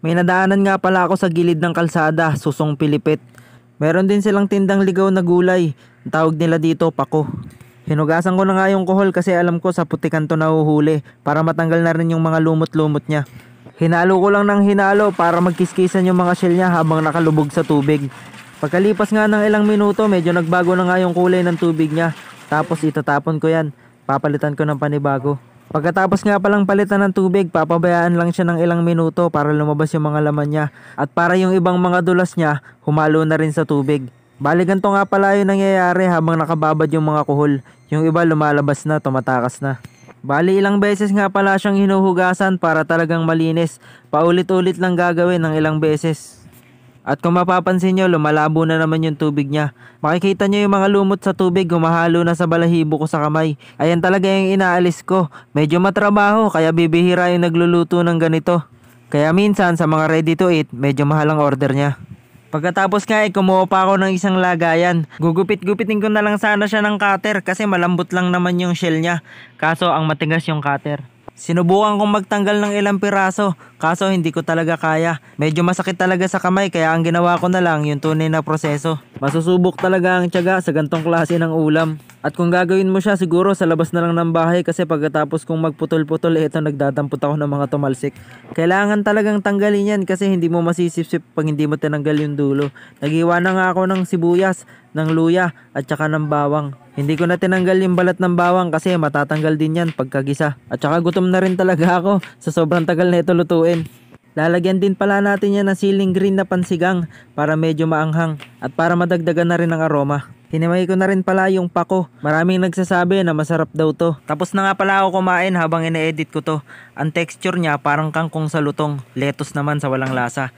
May nadaanan nga pala ako sa gilid ng kalsada, Susong Pilipit. Meron din silang tindang ligaw na gulay. Ang tawag nila dito, pako. Hinugasan ko na nga yung kuhol kasi alam ko sa putikan to nahuhuli para matanggal na rin yung mga lumot-lumot niya. Hinalo ko lang ng hinalo para magkiskisan yung mga shell niya habang nakalubog sa tubig. Pagkalipas nga ng ilang minuto, medyo nagbago na nga yung kulay ng tubig niya. Tapos itatapon ko yan. Papalitan ko ng panibago. Pagkatapos nga palang palitan ng tubig, papabayaan lang siya ng ilang minuto para lumabas yung mga laman niya. At para yung ibang mga dulas niya, humalo na rin sa tubig. Bali ganito nga pala yung nangyayari habang nakababad yung mga kuhol. Yung iba lumalabas na, tumatakas na. Bali ilang beses nga pala siyang hinuhugasan para talagang malinis. Paulit-ulit lang gagawin ng ilang beses. At kung mapapansin nyo, lumalabo na naman yung tubig niya. Makikita nyo yung mga lumot sa tubig, humahalo na sa balahibo ko sa kamay. Ayan talaga yung inaalis ko. Medyo matrabaho, kaya bibihira yung nagluluto ng ganito. Kaya minsan sa mga ready to eat, medyo mahal ang order niya. Pagkatapos nga kumuha pa ako ng isang lagayan. Gugupit-gupitin ko na lang sana siya ng cutter kasi malambot lang naman yung shell niya. Kaso ang matigas yung cutter. Sinubukan kong magtanggal ng ilang piraso, kaso hindi ko talaga kaya. Medyo masakit talaga sa kamay kaya ang ginawa ko na lang yung tunay na proseso. Masusubok talaga ang tiyaga sa gantong klase ng ulam. At kung gagawin mo siya siguro sa labas na lang ng bahay kasi pagkatapos kong magputol-putol ito nagdadampot ako ng mga tumalsik. Kailangan talagang tanggalin yan kasi hindi mo masisipsip pag hindi mo tinanggal yung dulo. Naghiwa na nga ako ng sibuyas, ng luya at saka ng bawang. Hindi ko na tinanggal yung balat ng bawang kasi matatanggal din yan pagkagisa. At saka gutom na rin talaga ako sa sobrang tagal na ito lutuin. Lalagyan din pala natin yan ng siling green na pansigang para medyo maanghang at para madagdagan na rin ang aroma. Hinimay ko na rin pala yung pako. Maraming nagsasabi na masarap daw to. Tapos na nga pala ako kumain habang ine-edit ko to. Ang texture niya parang kangkong sa lutong. Lettuce naman sa walang lasa.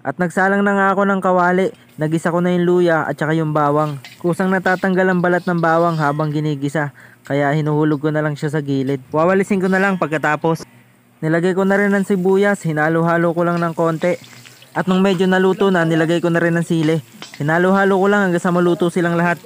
At nagsalang na nga ako ng kawali. Nagisa ko na yung luya at saka yung bawang. Kusang natatanggal ang balat ng bawang habang ginigisa. Kaya hinuhulog ko na lang siya sa gilid. Wawalisin ko na lang pagkatapos. Nilagay ko na rin ng sibuyas. Hinalo-halo ko lang ng konti. At nung medyo naluto na, nilagay ko na rin ng sili. Hinalo-halo ko lang hanggang sa maluto silang lahat.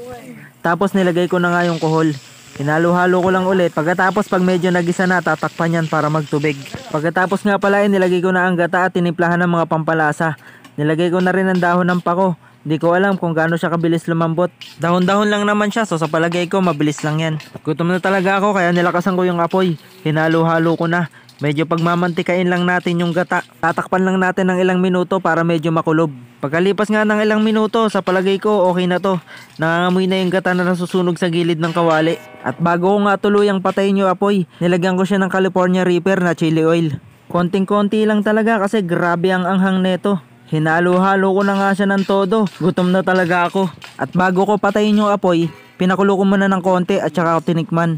Tapos nilagay ko na nga yung kuhol. Hinalo-halo ko lang ulit. Pagkatapos pag medyo nagisa na, tatakpan yan para magtubig. Pagkatapos nga pala nilagay ko na ang gata at tinimplahan ng mga pampalasa. Nilagay ko na rin ang dahon ng pako. Hindi ko alam kung gaano siya kabilis lumambot. Dahon-dahon lang naman siya, so sa palagay ko mabilis lang yan. Gutom na talaga ako kaya nilakasan ko yung apoy. Hinalo-halo ko na. Medyo pagmamantikain lang natin yung gata. Tatakpan lang natin ng ilang minuto para medyo makulob. Pagkalipas nga ng ilang minuto, sa palagay ko okay na to. Nangangamoy na yung gata na nasusunog sa gilid ng kawali. At bago ko nga tuluyang patayin yung apoy, nilagyan ko siya ng California Reaper na chili oil. Konting-konti lang talaga kasi grabe ang anghang neto. Hinalo-halo ko na nga siya ng todo. Gutom na talaga ako. At bago ko patayin yung apoy, pinakulo ko muna ng konti at saka ako tinikman.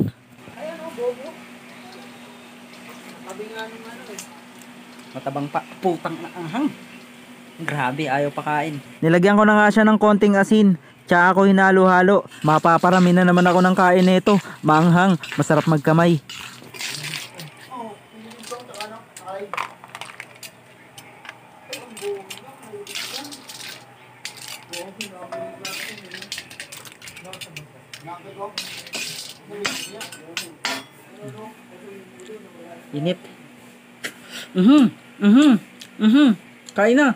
Matabang pa, putang na anghang. Grabe, ayaw pakain. Nilagyan ko na nga siya ng konting asin. Tsaka ako hinalo-halo. Mapaparami na naman ako ng kain nito. Maanghang, masarap magkamay. Init. Kain na.